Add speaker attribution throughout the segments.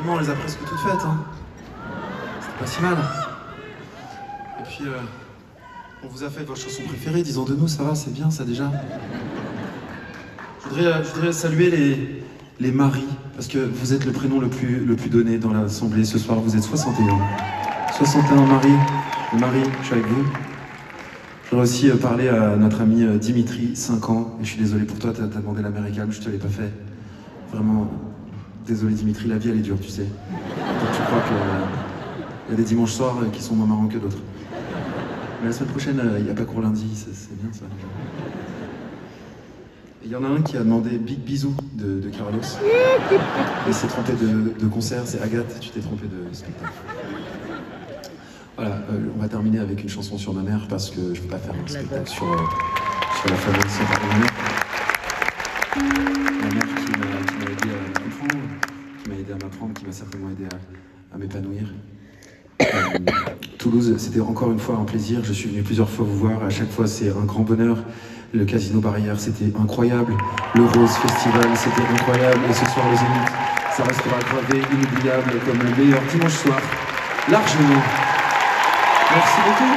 Speaker 1: finalement, on les a presque toutes faites, hein. C'était pas si mal. Et puis, on vous a fait votre chanson préférée, disons de nous, ça va, c'est bien ça déjà. Je voudrais saluer les maris, parce que vous êtes le prénom le plus donné dans l'assemblée ce soir, vous êtes 61. 61 maris, et Marie, je suis avec vous. Je voudrais aussi parler à notre ami Dimitri, 5 ans, et je suis désolé pour toi, t'as demandé l'américain, je te l'ai pas fait. Vraiment, désolé Dimitri, la vie elle est dure, tu sais. Donc tu crois qu'il y a des dimanches soirs qui sont moins marrants que d'autres. Mais la semaine prochaine, il n'y a pas cours lundi, c'est bien ça. Il y en a un qui a demandé Big Bisou de Carlos. Il s'est trompé de concert, c'est Agathe, tu t'es trompé de spectacle. Voilà, on va terminer avec une chanson sur ma mère parce que je ne peux pas faire un spectacle sur la fameuse sans ma mère. Ma mère qui m'a aidé à comprendre, qui m'a aidé à m'apprendre, qui m'a certainement aidé à m'épanouir. Toulouse, c'était encore une fois un plaisir. Je suis venu plusieurs fois vous voir. À chaque fois, c'est un grand bonheur. Le Casino Barrière, c'était incroyable. Le Rose Festival, c'était incroyable. Et ce soir, le Zénith, ça restera gravé, inoubliable, comme le meilleur dimanche soir. Largement. Merci beaucoup.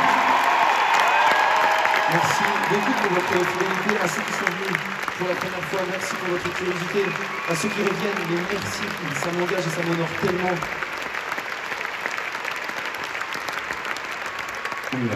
Speaker 1: Merci beaucoup pour votre fidélité. À ceux qui sont venus pour la première fois, merci pour votre curiosité. À ceux qui reviennent, les merci. Ça m'engage et ça m'honore tellement. On y va.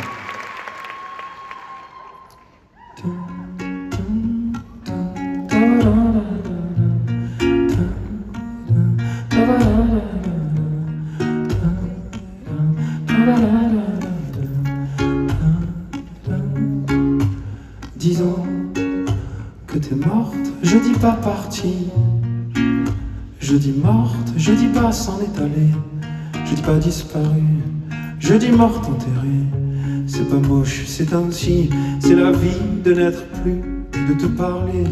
Speaker 1: Disons que t'es morte, je dis pas partie. Je dis morte, je dis pas s'en est allée. Je dis pas disparu, je dis morte enterrée. C'est pas moche, c'est ainsi, c'est la vie de n'être plus, puis de te parler.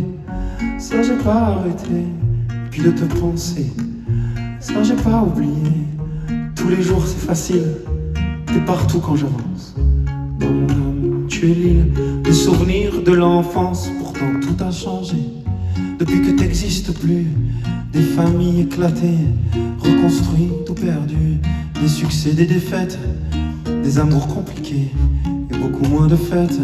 Speaker 1: Ça j'ai pas arrêté, puis de te penser. Ça j'ai pas oublié. Tous les jours c'est facile, t'es partout quand j'avance. Dans mon âme, tu es l'île des souvenirs de l'enfance. Pourtant tout a changé depuis que t'existes plus. Des familles éclatées, reconstruites ou perdues. Des succès, des défaites, des amours compliqués et beaucoup moins de fêtes.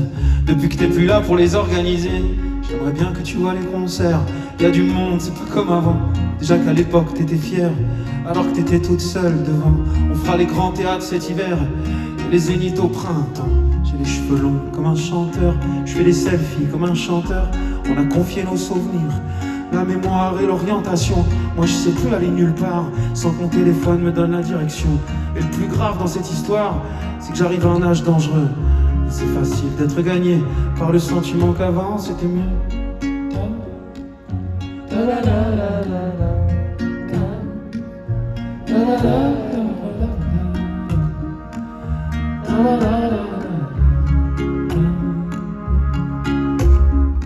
Speaker 1: Depuis que t'es plus là pour les organiser, j'aimerais bien que tu vois les concerts. Y a du monde, c'est pas comme avant. Déjà qu'à l'époque t'étais fière, alors que t'étais toute seule devant. On fera les grands théâtres cet hiver et les zéniths au printemps. J'ai les cheveux longs comme un chanteur, je fais des selfies comme un chanteur. On a confié nos souvenirs, la mémoire et l'orientation. Moi je sais plus aller nulle part sans que mon téléphone me donne la direction. Et le plus grave dans cette histoire, c'est que j'arrive à un âge dangereux. C'est facile d'être gagné par le sentiment qu'avant c'était mieux.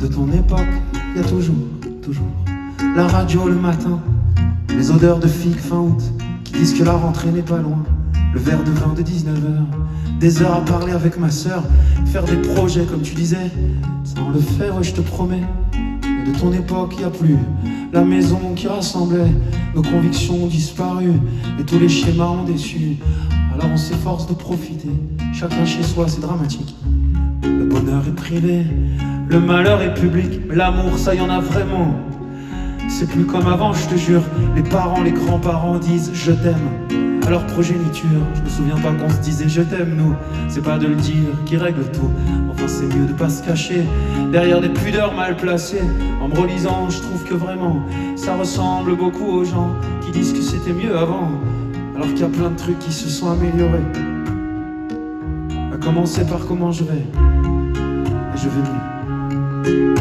Speaker 1: De ton époque, y a toujours la radio le matin, les odeurs de figues fin août qui disent que la rentrée n'est pas loin. Le verre de vin de 19h, des heures à parler avec ma sœur, faire des projets comme tu disais, sans le faire, ouais, je te promets. Mais de ton époque, y a plus la maison qui rassemblait, nos convictions ont disparu et tous les schémas ont déçu. Alors on s'efforce de profiter, chacun chez soi, c'est dramatique. Le bonheur est privé, le malheur est public, mais l'amour, ça y en a vraiment. C'est plus comme avant, je te jure. Les parents, les grands-parents disent je t'aime à leur progéniture. Je me souviens pas qu'on se disait je t'aime, nous. C'est pas de le dire qui règle tout. Enfin c'est mieux de pas se cacher derrière des pudeurs mal placées. En me relisant, je trouve que vraiment ça ressemble beaucoup aux gens qui disent que c'était mieux avant, alors qu'il y a plein de trucs qui se sont améliorés. À commencer par comment je vais. Et je vais mieux.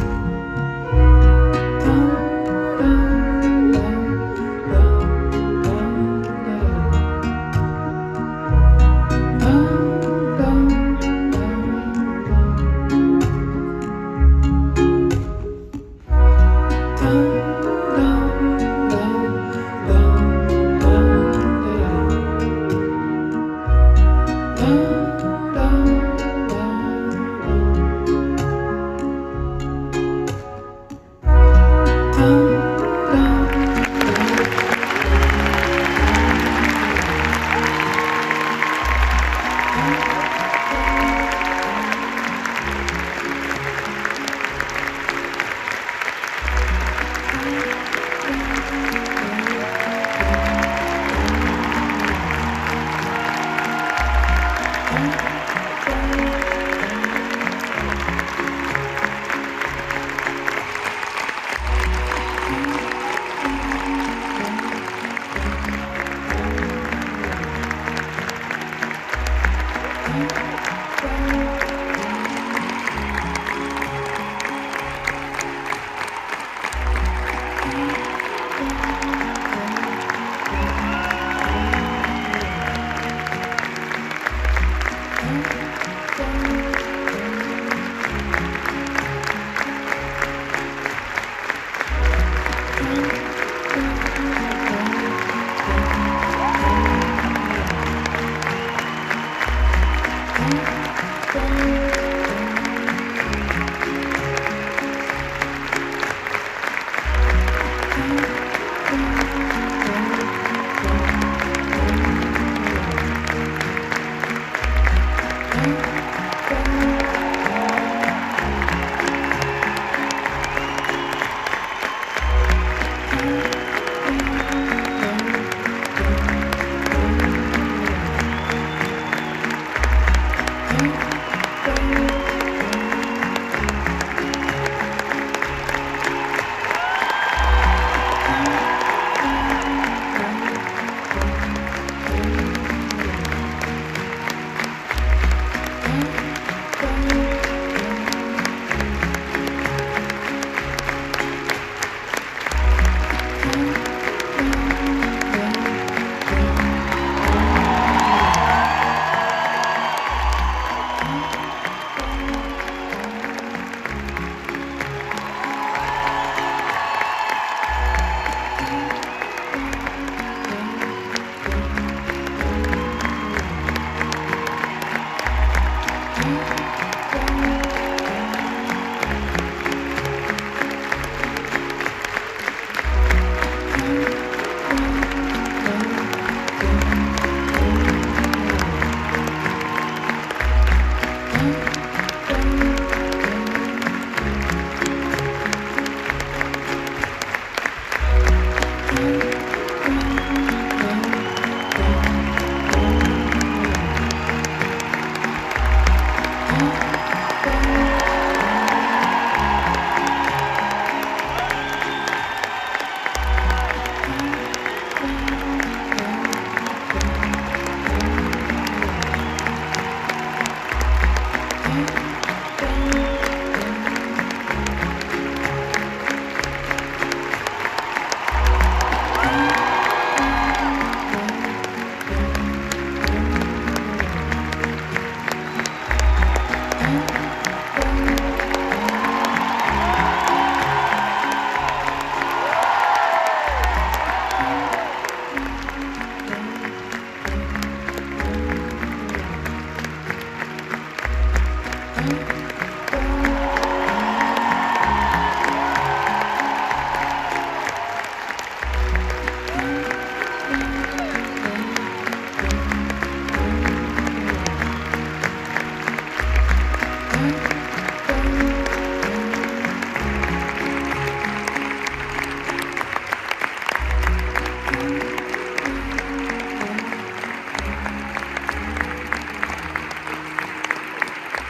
Speaker 1: Thank